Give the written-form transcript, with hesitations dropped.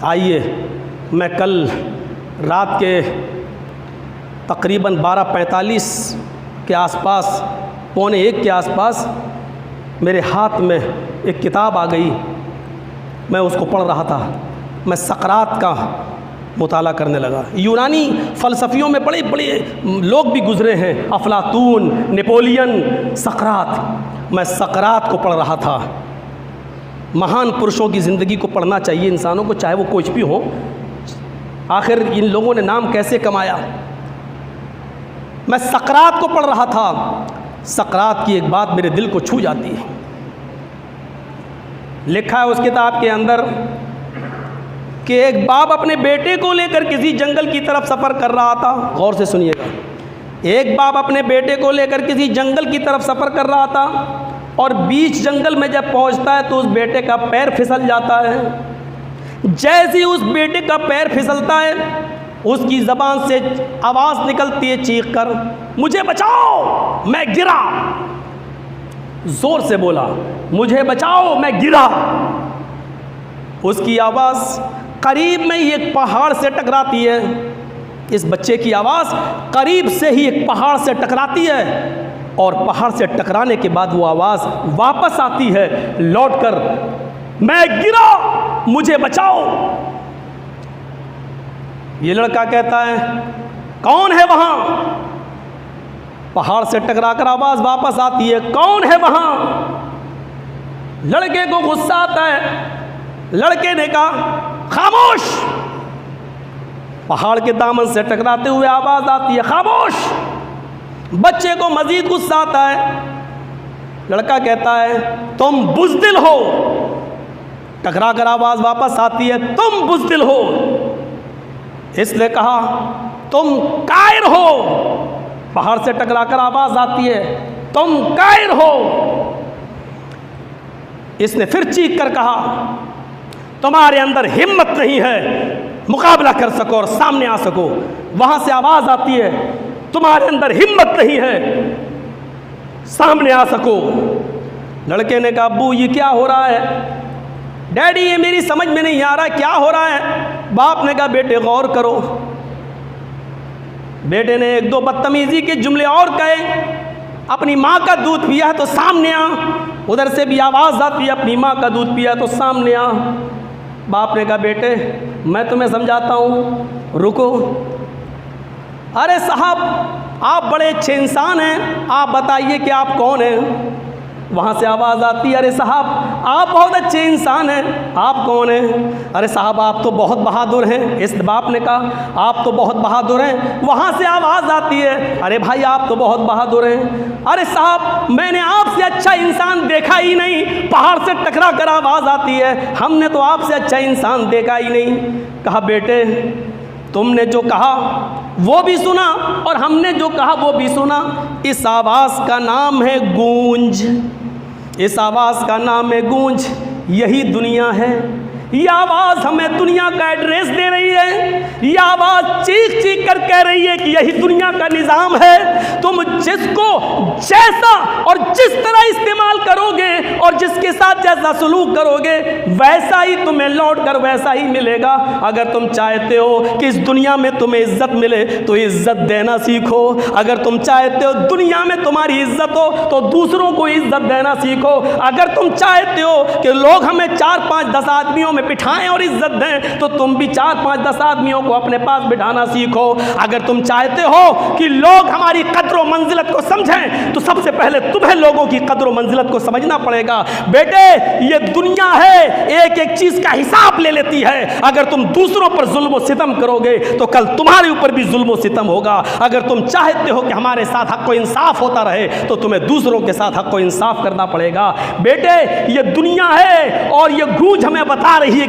आइए, मैं कल रात के तकरीबन 12:45 के आसपास, पौने 1 के आसपास मेरे हाथ में एक किताब आ गई। मैं उसको पढ़ रहा था। मैं सकरात का मुताला करने लगा। यूनानी फ़लसफ़ियों में बड़े बड़े लोग भी गुज़रे हैं, अफलातून, नेपोलियन, सकरात। मैं सकरात को पढ़ रहा था। महान पुरुषों की ज़िंदगी को पढ़ना चाहिए इंसानों को, चाहे वो कुछ भी हो। आखिर इन लोगों ने नाम कैसे कमाया। मैं सकरात को पढ़ रहा था। सकरात की एक बात मेरे दिल को छू जाती है। लिखा है उस किताब के अंदर कि एक बाप अपने बेटे को लेकर किसी जंगल की तरफ सफ़र कर रहा था। गौर से सुनिएगा। एक बाप अपने बेटे को लेकर किसी जंगल की तरफ सफ़र कर रहा था और बीच जंगल में जब पहुंचता है तो उस बेटे का पैर फिसल जाता है। जैसे ही उस बेटे का पैर फिसलता है, उसकी ज़बान से आवाज़ निकलती है चीख कर, मुझे बचाओ, मैं गिरा। ज़ोर से बोला, मुझे बचाओ, मैं गिरा। उसकी आवाज़ करीब में ही एक पहाड़ से टकराती है। इस बच्चे की आवाज़ करीब से ही एक पहाड़ से टकराती है और पहाड़ से टकराने के बाद वो आवाज़ वापस आती है लौटकर, मैं गिरा, मुझे बचाओ। ये लड़का कहता है, कौन है वहाँ? पहाड़ से टकराकर आवाज़ वापस आती है, कौन है वहाँ? लड़के को गुस्सा आता है। लड़के ने कहा, खामोश। पहाड़ के दामन से टकराते हुए आवाज़ आती है, खामोश। बच्चे को मज़ीद गुस्सा आता है। लड़का कहता है, तुम बुज़दिल हो। टकरा कर आवाज़ वापस आती है, तुम बुज़दिल हो। इसने कहा, तुम कायर हो। पहाड़ से टकरा कर आवाज़ आती है, तुम कायर हो। इसने फिर चीख कर कहा, तुम्हारे अंदर हिम्मत नहीं है मुकाबला कर सको और सामने आ सको। वहाँ से आवाज़ आती है, तुम्हारे अंदर हिम्मत नहीं है सामने आ सको। लड़के ने कहा, अब्बू ये क्या हो रहा है? डैडी ये मेरी समझ में नहीं आ रहा, क्या हो रहा है? बाप ने कहा, बेटे गौर करो। बेटे ने 1-2 बदतमीज़ी के जुमले और कहे। अपनी माँ का दूध पिया है तो सामने आ। उधर से भी आवाज़ आती है, अपनी माँ का दूध पिया तो सामने आ। बाप ने कहा, बेटे मैं तुम्हें समझाता हूँ, रुको। अरे साहब, आप बड़े अच्छे इंसान हैं, आप बताइए कि आप कौन हैं? वहाँ से आवाज़ आती है, अरे साहब आप बहुत अच्छे इंसान हैं, आप कौन हैं? अरे साहब आप तो बहुत बहादुर हैं। इस बाप ने कहा, आप तो बहुत बहादुर हैं। वहाँ से आवाज़ आती है, अरे भाई आप तो बहुत बहादुर हैं। अरे साहब मैंने आपसे अच्छा इंसान देखा ही नहीं। पहाड़ से टकरा कर आवाज़ आती है, हमने तो आपसे अच्छा इंसान देखा ही नहीं। कहा, बेटे तुमने जो कहा वो भी सुना और हमने जो कहा वो भी सुना। इस आवाज़ का नाम है गूंज। इस आवाज़ का नाम है गूंज। यही दुनिया है। ये आवाज़ हमें दुनिया का एड्रेस दे रही है। ये आवाज़ चीख चीख कर कह रही है कि यही दुनिया का निज़ाम है। तुम जिसको जैसा और जिस तरह इस्तेमाल करोगे और जिसके साथ जैसा सलूक करोगे, वैसा ही तुम्हें लौट कर वैसा ही मिलेगा। अगर तुम चाहते हो कि इस दुनिया में तुम्हें इज्जत मिले तो इज्जत देना सीखो। अगर तुम चाहते हो दुनिया में तुम्हारी इज्जत हो तो दूसरों को इज्जत देना सीखो। अगर तुम चाहते हो कि लोग हमें 4-5-10 आदमियों में बिठाएं और इज्जत दें तो तुम भी 4-5-10 आदमियों को अपने पास बिठाना सीखो। अगर तुम चाहते हो कि लोग हमारी कद्र और मंजिलत को समझें तो सबसे पहले तुम्हें लोगों की कद्र और मंजिलत को समझना पड़ेगा। बेटे ये दुनिया है, एक एक चीज का हिसाब ले लेती है। अगर तुम दूसरों पर जुल्म और सितम करोगे तो कल तुम्हारे ऊपर भी जुल्म और सितम होगा। अगर तुम चाहते हो कि हमारे साथ हक व इंसाफ होता रहे तो तुम्हें दूसरों के साथ हक व इंसाफ करना पड़ेगा। बेटे ये दुनिया है और ये गूंज हमें बता रही है